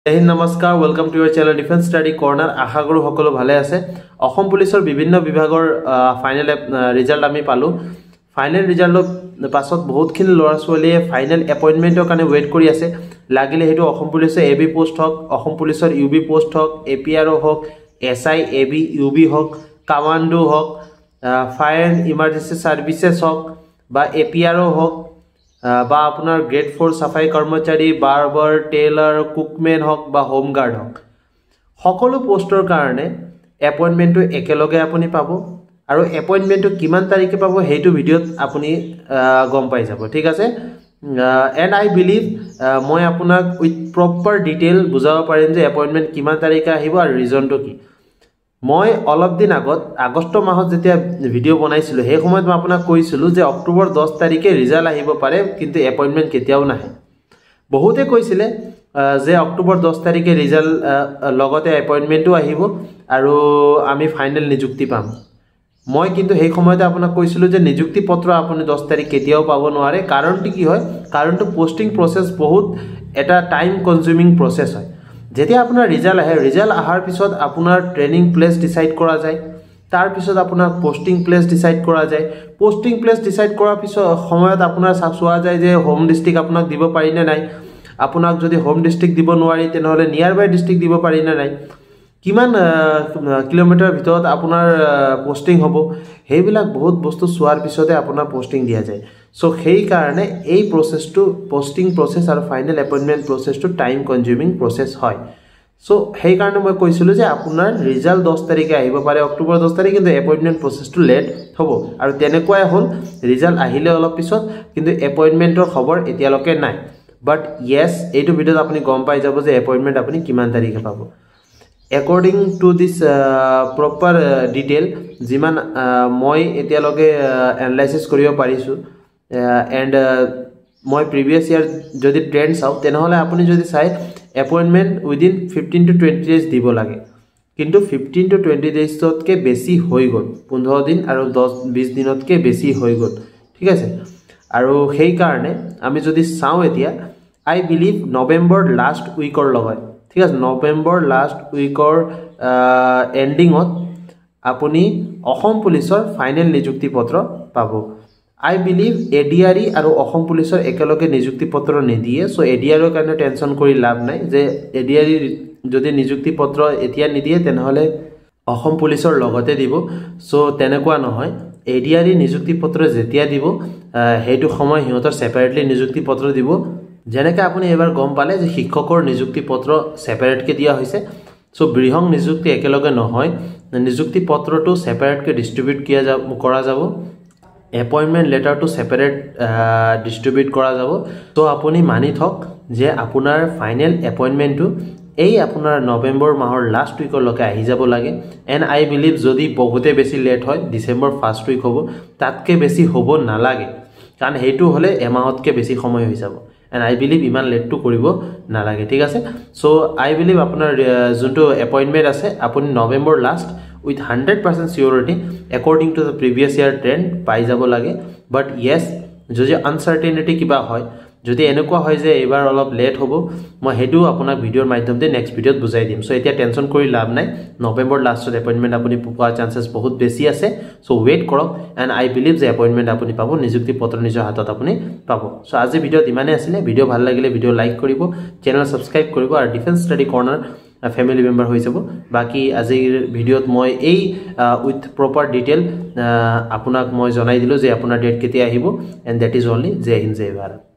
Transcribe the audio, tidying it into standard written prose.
Hey namaskar, welcome to your channel Defense Study Corner. আশা কৰো সকলো ভালে আছে। অসম পুলিচৰ বিভিন্ন বিভাগৰ ফাইনাল ৰিজাল্ট আমি পালো। ফাইনাল ৰিজাল্টৰ পাছত বহুতখিনি লৰা ছোৱালীয়ে ফাইনাল এপইন্টমেন্টৰ কাৰণে ওয়েট কৰি আছে। লাগিলে হেতু অসম পুলিচৰ এবি পোষ্ট হক, অসম পুলিচৰ ইউবি পোষ্ট হক, এপিআরও হক, এসআই এবি ইউবি হক, কমান্ডো হক, ফায়ার এন্ড ইমার্জেন্সি সার্ভিসেস হক বা এপিআরও হক বা আপোনাৰ গ্ৰেড 4 সাফাই কৰ্মচাৰী বাৰ্বাৰ টেইলাৰ কুকমেন হক বা হোম গাৰ্ড হক সকলো পোষ্টৰ কাৰণে এপইন্টমেন্টটো একেলগে আপুনি পাব আৰু এপইন্টমেন্টটো কিমান তাৰিখে পাব হেতু ভিডিওত আপুনি গম পাই যাব ঠিক আছে এন্ড আই বিলিভ মই আপোনাক উইথ প্ৰপাৰ ডিটেইল বুজাব পাৰিম যে এপইন্টমেন্ট কিমান তাৰিখে আহিব আৰু ৰিজনটো কি মই অলপ দিন আগত আগষ্ট মাহত যেতিয়া ভিডিও বনাইছিলো সেই সময়ত মই আপোনাক কৈছিলো যে অক্টোবৰ 10 তাৰিখে ৰিজাল্ট আহিব পাৰে কিন্তু এপইন্টমেন্ট কেতিয়াও নাহে বহুতে কৈছিলে যে অক্টোবৰ 10 তাৰিখে ৰিজাল্ট লগতে এপইন্টমেন্টও আহিব আৰু আমি ফাইনাল নিযুক্তি পাম মই কিন্তু সেই সময়তে আপোনাক কৈছিলো যে নিযুক্তি পত্ৰ আপুনি 10 তাৰিখ কেতিয়াও পাব নোৱাৰে কাৰণটো কি হয় কাৰণটো পোষ্টিং প্ৰসেস বহুত এটা টাইম কনজিউমিং প্ৰসেস হয় যেতিয়া আপোনাৰ ৰিজাল্ট আহে ৰিজাল্ট আহাৰ পিছত আপোনাৰ ট্ৰেনিং প্লেস ডিসাইড কৰা যায় তাৰ পিছত আপোনাৰ পোষ্টিং প্লেস ডিসাইড কৰা যায় পোষ্টিং প্লেস ডিসাইড কৰাৰ পিছত সময়ত আপোনাৰ চাচোৱা যায় যে হোম ডিস্ট্ৰিক্ট আপোনাক দিব পাৰি নে নাই আপোনাক যদি হোম ডিস্ট্ৰিক্ট দিব নোৱাৰি তেনহলে নিয়াৰ বাই ডিস্ট্ৰিক্ট দিব পাৰি নে নাই কিমান কিলোমিটাৰ ভিতৰত আপোনাৰ পোষ্টিং হ'ব হেইবিলাক বহুত বস্তু সোৱাৰ পিছতে আপোনাৰ পোষ্টিং দিয়া যায় সো সেই কাৰণে এই প্ৰসেসটো পোষ্টিং প্ৰসেস আৰু ফাইনাল এপইন্টমেন্ট প্ৰসেসটো টাইম কনজিউমিং প্ৰসেস হয় সো সেই কাৰণে মই কৈছিলো যে আপোনাৰ ৰিজাল্ট 10 তাৰিখে আহিব পাৰে অক্টোবৰ 10 তাৰিখে কিন্তু এপইন্টমেন্ট প্ৰসেসটো লেট হ'ব আৰু তেনেকুৱাই হ'ল ৰিজাল্ট আহিলে অলপ পিছত কিন্তু এপইন্টমেন্টৰ খবৰ এতিয়ালৈকে নাই বাট yes এইটো ভিডিওত আপুনি গম পাই যাব যে এপইন্টমেন্ট আপুনি কিমান তাৰিখে পাব According to this proper detail jiman moi etialoge analysis koribo parisu and moi previous year jodi trend saw tenhole apuni jodi sai appointment within 15 to 20 days dibo lage kintu 15 to 20 days totke beshi hoi gol 15 din aru 10 20 dinotke beshi hoi gol thik ase aru hei karone ami jodi saw etia I believe November last week or logoy ঠিক আছে November last উইকৰ এন্ডিংত আপুনি অসম পুলিচৰ final নিযুক্তি পত্ৰ পাব আই believe ADRE আৰু অসম পুলিচৰ একেলগে নিযুক্তি পত্ৰ নিদিয়ে সো এডিআৰৰ কাৰণে টেনচন কৰি লাভ নাই যে এডিআৰই যদি নিযুক্তি পত্ৰ এতিয়া নিদিয়ে তেনহলে অসম পুলিচৰ লগতে দিব সো তেনেকুৱা নহয় এডিআৰই নিযুক্তি পত্ৰ যেতিয়া দিব হেতু সময় হিহঁতৰ সেপাৰেটলি নিযুক্তি পত্ৰ দিব যেনেকৈ আপুনি এবাৰ গম পালে যে শিক্ষকৰ নিযুক্তি পত্ৰ সেপাৰেট কে দিয়া হৈছে সো বৃহং নিযুক্তি একেলগে নহয় নিযুক্তি পত্ৰটো সেপাৰেট কে ডিস্ট্ৰিবিউট কৰা যাব এপইন্টমেন্ট লেটাৰটো সেপাৰেট ডিস্ট্ৰিবিউট কৰা যাব তো আপুনি মানি থক যে আপোনাৰ ফাইনাল এপইন্টমেন্টটো এই আপোনাৰ নৱেম্বৰ মাহৰ লাষ্ট উইকৰ লকে আহি যাব লাগে এন্ড আই বিলিভ যদি বহুতে বেছি লেট হয় ডিসেম্বৰ ফাৰ্ষ্ট উইক হ'ব তাতকে বেছি হ'ব নালাগে কাৰণ হেতু হলে এমাহতকে বেছি সময় হৈ যাব and I believe iman late to koribo nalage thik ase so I believe apunar junto appointment ase apuni November last with 100% surety according to the previous year trend pai jabo lage but yes jodi uncertainty kiba hoy jodi enekwa hoy je ebar olop late hobo moi hedu apunak video maidhyomte next video bujai dim so etia tension kori lab nai November last appointment apuni poa chances bahut beshi ase so wait korok and I believe the appointment apuni pabo nijukti potro nijor hatot apuni pabo so আজি video imane asile video bhal lagile video like koribo channel subscribe koribo ar Defense Study Corner family member হৈ যাব বাকি আজিৰ ভিডিওত মই এই with proper detail আপোনাক মই জনাই দিলো যে আপোনাৰ ডেট কেতিয়া আহিব and that is only Jay Hind Jay Bharat